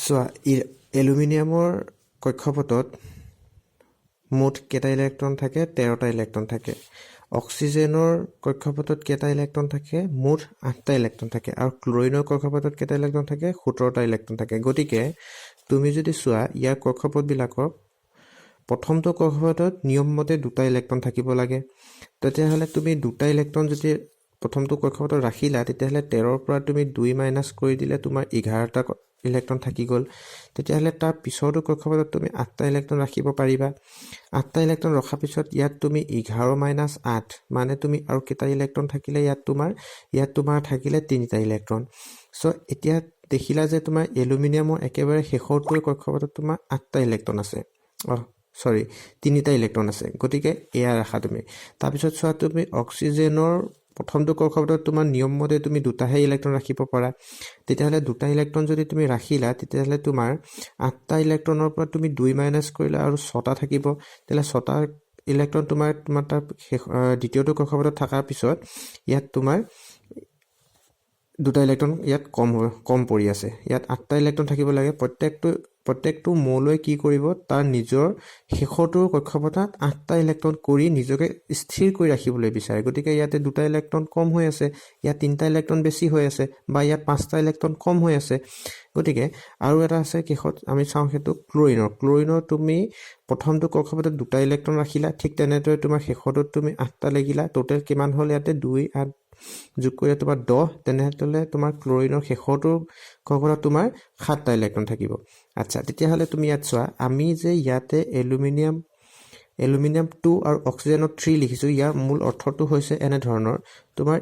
চোৱা এলুমিনিয়ামৰ কক্ষপথত মুঠ কেইটা ইলেক্ট্ৰন থাকে 13টা ইলেক্ট্ৰন থাকে অক্সিজেনৰ কক্ষপথত কেইটা ইলেক্ট্ৰন থাকে মুঠ 8টা ইলেক্ট্ৰন থাকে আৰু ক্লৰিনৰ কক্ষপথত কেইটা ইলেক্ট্ৰন থাকে 17টা ইলেক্ট্ৰন থাকে গতিকে তুমি যদি চোৱা ইয়াৰ কক্ষপথবিলাকৰ প্ৰথমটো কক্ষপথত নিয়মমতে দুটা ইলেক্ট্ৰন থাকিব লাগে তেতিয়াহ'লে তুমি দুটা ইলেক্ট্ৰন যদি প্ৰথমটো কক্ষপথত ৰাখিলা তেতিয়াহ'লে 13ৰ পৰা তুমি 2 মাইনাস কৰি দিলে তোমাৰ 11টা ইলেক্ট্ৰন থাকি গ'ল তেতিয়াহ'লে তাৰ পিছৰটো কক্ষপথত তুমি 8টা ইলেক্ট্ৰন ৰাখিব পাৰিবা 8টা ইলেক্ট্ৰন ৰখাৰ পিছত ইয়াত তুমি 11 - 8 মানে তুমি আৰু কেইটা ইলেক্ট্ৰন থাকিলে ইয়াত তোমাৰ থাকিলে 3টা ইলেক্ট্ৰন সো এতিয়া দেখিলা যে তোমাৰ এলুমিনিয়ামৰ একেবাৰে শেষৰটো কক্ষপথত তোমাৰ 8টা ইলেক্ট্ৰন আছে সৰি 3টা ইলেক্ট্ৰন আছে গতিকে এয়া ৰাখা তুমি তাৰ পিছত চোৱা তুমি অক্সিজেনৰ প্ৰথমটো কক্ষপথত তোমাৰ নিয়মমতে তুমি দুটাহে ইলেক্ট্ৰন ৰাখিব পাৰা তেতিয়াহ'লে দুটা ইলেক্ট্ৰন যদি তুমি ৰাখিলা তেতিয়াহ'লে তোমাৰ 8টা ইলেক্ট্ৰনৰ পৰা তুমি 2 মাইনাস কৰিলা আৰু 6টা থাকিব তেতিয়াহ'লে 6টা ইলেক্ট্ৰন তোমাৰ তাৰ দ্বিতীয়টো কক্ষপথত থকাৰ পিছত ইয়াত তোমাৰ দুটা ইলেক্ট্ৰন ইয়াত কম পৰি আছে ইয়াত 8টা ইলেক্ট্ৰন থাকিব লাগে প্ৰত্যেকটো মৌলই কি কৰিব তাৰ নিজৰ শেষৰটো কক্ষপথত 8টা ইলেক্ট্ৰন কৰি নিজকে স্থিৰ কৰি ৰাখিবলৈ বিচাৰে গতিকে ইয়াতে দুটা ইলেক্ট্ৰন কম হৈ আছে ইয়াত 3টা ইলেক্ট্ৰন বেছি হৈ আছে বা ইয়াত 5টা ইলেক্ট্ৰন কম হৈ আছে গতিকে আৰু এটা আছে শেষত আমি চাওঁ সেইটো ক্লৰিনৰ তুমি প্ৰথমটো কক্ষপথত দুটা ইলেক্ট্ৰন ৰাখিলা ঠিক তেনেদৰে তোমাৰ শেষৰটোত তুমি 8টা লাগিলা টোটেল কিমান হ'ল ইয়াতে 2 8 যোগ কৰিলে তোমাৰ 10 তেনেহ'লে তোমাৰ ক্লৰিনৰ শেষৰটো কক্ষপথত তোমাৰ 7টা ইলেক্ট্ৰন থাকিব আচ্ছা তেতিয়াহ'লে তুমি ইয়াত চোৱা আমি যে ইয়াতে এলুমিনিয়াম 2 আৰু অক্সিজেনৰ 3 লিখিছো ইয়াৰ মূল অৰ্থটো হৈছে এনে ধৰণৰ তোমাৰ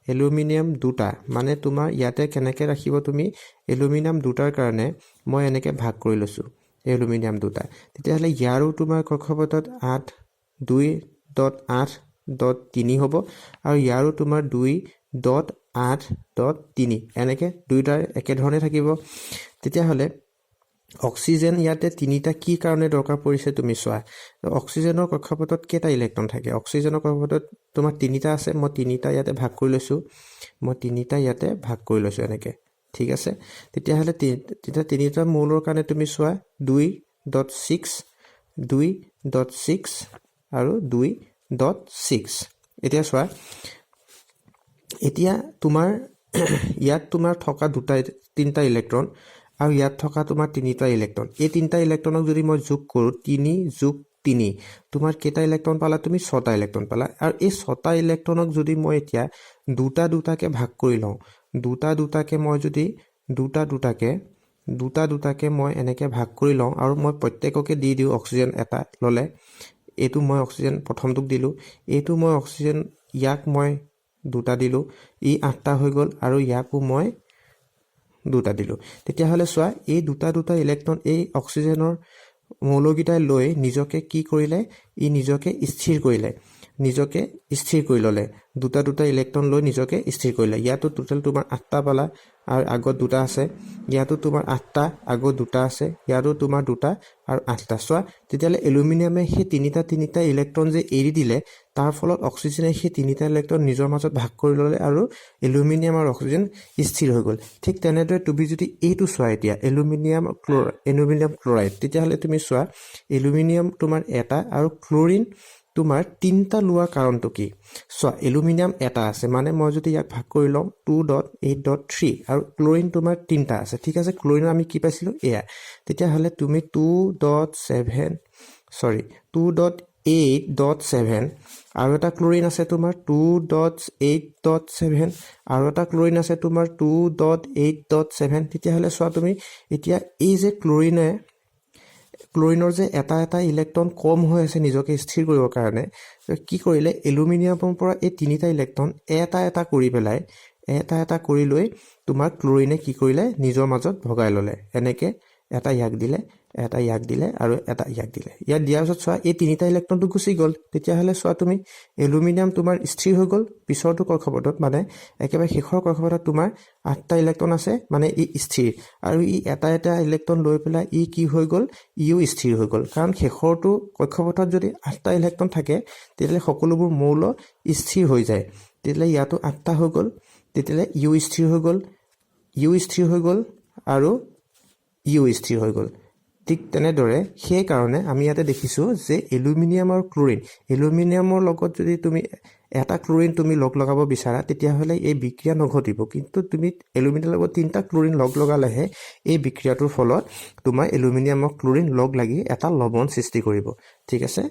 এলুমিনিয়াম দুটা মানে তোমাৰ ইয়াতে কেনেকৈ ৰাখিব তুমি এলুমিনিয়াম দুটাৰ কাৰণে মই এনেকৈ ভাগ কৰি লৈছো এলুমিনিয়াম দুটা তেতিয়াহ'লে ইয়াৰো তোমাৰ কক্ষপথত 2.8.3 হ'ব আৰু ইয়াৰো তোমাৰ 2.8.3 এনেকৈ দুইটাৰ একেধৰণে থাকিব তেতিয়াহ'লে অক্সিজেন ইয়াতে 3টা কি কাৰণে দৰকাৰ পৰিছে তুমি চোৱা অক্সিজেনৰ কক্ষপথত কেইটা ইলেক্ট্ৰন থাকে অক্সিজেনৰ কক্ষপথত তোমাৰ 3টা আছে মই 3টা ইয়াতে ভাগ কৰি লৈছো এনেকৈ ঠিক আছে তেতিয়াহ'লে 3টা মৌলৰ কাৰণে তুমি চোৱা 2.6 আৰু 2.6 এতিয়া চোৱা এতিয়া তোমাৰ ইয়াত তোমাৰ থকা 3টা ইলেক্ট্ৰন আৰু ইয়াত থকা তোমাৰ 3টা ইলেক্ট্ৰন এই 3টা ইলেক্ট্ৰনক যদি মই যোগ কৰোঁ 3 যোগ 3 তোমাৰ কেইটা ইলেক্ট্ৰন পালা তুমি 6টা ইলেক্ট্ৰন পালা আৰু এই 6টা ইলেক্ট্ৰনক যদি মই এতিয়া দুটাকে ভাগ কৰি লওঁ দুটাকে মই যদি দুটাকে মই এনেকৈ ভাগ কৰি লওঁ আৰু মই প্ৰত্যেককে দি দিওঁ অক্সিজেন এটা ল'লে এইটো মই অক্সিজেন প্ৰথমটোক দিলোঁ এইটো মই অক্সিজেন ইয়াক মই দুটা দিলোঁ ই 8টা হৈ গ'ল আৰু ইয়াকো মই দুটা দিলোঁ তেতিয়াহ'লে চোৱা এই দুটা ইলেক্ট্ৰন এই অক্সিজেনৰ মৌলকেইটাই লৈ নিজকে কি কৰিলে ই নিজকে স্থিৰ কৰি ল'লে দুটা ইলেক্ট্ৰন লৈ নিজকে স্থিৰ কৰিলে ইয়াতো টোটেল তোমাৰ 8টা পালা আৰু আগত দুটা আছে ইয়াতো তোমাৰ 8টা আগত দুটা আছে ইয়াতো তোমাৰ দুটা আৰু 8টা চোৱা তেতিয়াহ'লে এলুমিনিয়ামে সেই তিনিটা ইলেক্ট্ৰন যে এৰি দিলে তাৰ ফলত অক্সিজেনে সেই 3টা ইলেক্ট্ৰন নিজৰ মাজত ভাগ কৰি ল'লে আৰু এলুমিনিয়াম আৰু অক্সিজেন স্থিৰ হৈ গ'ল ঠিক তেনেদৰে তুমি যদি এইটো চোৱা এতিয়া এলুমিনিয়াম ক্লৰাইড তেতিয়াহ'লে তুমি চোৱা এলুমিনিয়াম তোমাৰ এটা আৰু ক্লৰিন তোমাৰ 3টা লোৱাৰ কাৰণটো কি চোৱা এলুমিনিয়াম এটা আছে মানে মই যদি ইয়াক ভাগ কৰি লওঁ 2.8.3 আৰু ক্লৰিন তোমাৰ 3টা আছে ঠিক আছে ক্লৰিনৰ আমি কি পাইছিলোঁ এয়া তেতিয়াহ'লে তুমি 2.8.7 আৰু এটা ক্লৰিন আছে তোমাৰ 2.8.7 আৰু এটা ক্লৰিন আছে তোমাৰ 2.8.7 তেতিয়াহ'লে চোৱা তুমি এতিয়া এই যে ক্লৰিনৰ যে এটা ইলেক্ট্ৰন কম হৈ আছে নিজকে স্থিৰ কৰিবৰ কাৰণে কি কৰিলে এলুমিনিয়ামৰ পৰা এই 3টা ইলেক্ট্ৰন এটা কৰি লৈ তোমাৰ ক্লৰিনে কি কৰিলে নিজৰ মাজত ভগাই ল'লে এনেকৈ এটা ইয়াক দিলে আৰু এটা ইয়াক দিলে ইয়াত দিয়াৰ পিছত চোৱা এই 3টা ইলেক্ট্ৰনটো গুচি গ'ল তেতিয়াহ'লে চোৱা তুমি এলুমিনিয়াম তোমাৰ স্থিৰ হৈ গ'ল পিছৰটো কক্ষপথত মানে একেবাৰে শেষৰ কক্ষপথত তোমাৰ 8টা ইলেক্ট্ৰন আছে মানে ই স্থিৰ আৰু ই এটা ইলেক্ট্ৰন লৈ পেলাই ই কি হৈ গ'ল ইও স্থিৰ হৈ গ'ল কাৰণ শেষৰটো কক্ষপথত যদি 8টা ইলেক্ট্ৰন থাকে তেতিয়াহ'লে সকলোবোৰ মৌল স্থিৰ হৈ যায় তেতিয়াহ'লে ইয়াতো 8টা হৈ গ'ল তেতিয়াহ'লে ইউ স্থিৰ হৈ গ'ল আৰু ইও স্থিৰ হৈ গ'ল ঠিক তেনেদৰে সেইকাৰণে আমি ইয়াতে দেখিছোঁ যে এলুমিনিয়াম আৰু এলুমিনিয়ামৰ লগত যদি তুমি এটা ক্লৰিন তুমি লগ লগাব বিচাৰা তেতিয়াহ'লে এই বিক্ৰিয়া নঘটিব কিন্তু তুমি এলুমিনিয়ামৰ লগত 3টা ক্লৰিন লগ লগালেহে এই বিক্ৰিয়াটোৰ ফলত তোমাৰ এলুমিনিয়াম আৰু ক্লৰিন লগ লাগি এটা লৱণ সৃষ্টি কৰিব ঠিক আছে